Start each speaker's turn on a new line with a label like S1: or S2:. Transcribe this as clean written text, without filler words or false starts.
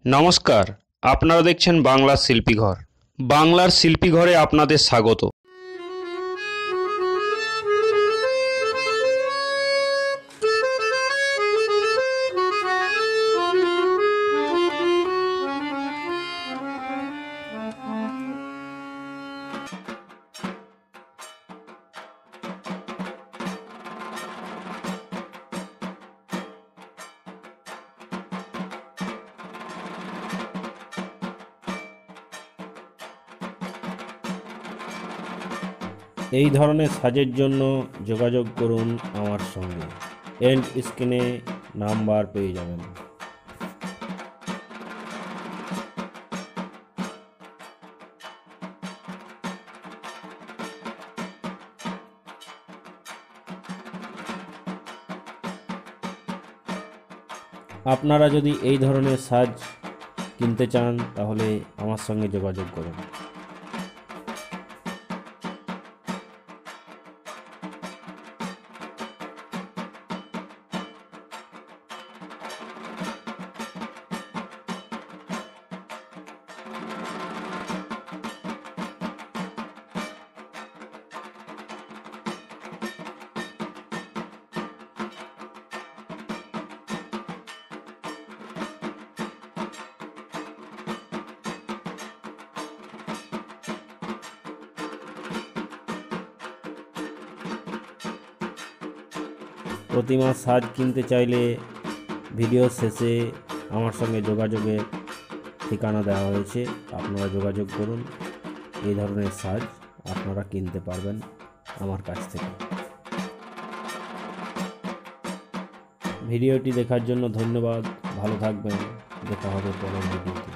S1: নমস্কার, আপনারা দেখছেন বাংলার শিল্পীঘর। বাংলার শিল্পীঘরে আপনাদের স্বাগত।
S2: এই ধরনের সাজের জন্য যোগাযোগ করুন আমার সঙ্গে। এন্ড স্ক্রিনে নাম্বার পেয়ে যাবেন। আপনারা যদি এই ধরনের সাজ কিনতে চান তাহলে আমার সঙ্গে যোগাযোগ করুন। প্রতিমার সাজ কিনতে চাইলে ভিডিওর শেষে আমার সঙ্গে যোগাযোগের ঠিকানা দেওয়া হয়েছে, আপনারা যোগাযোগ করুন। এই ধরনের সাজ আপনারা কিনতে পারবেন আমার কাছ থেকে। ভিডিওটি দেখার জন্য ধন্যবাদ। ভালো থাকবেন, দেখা হবে পরের ভিডিওতে।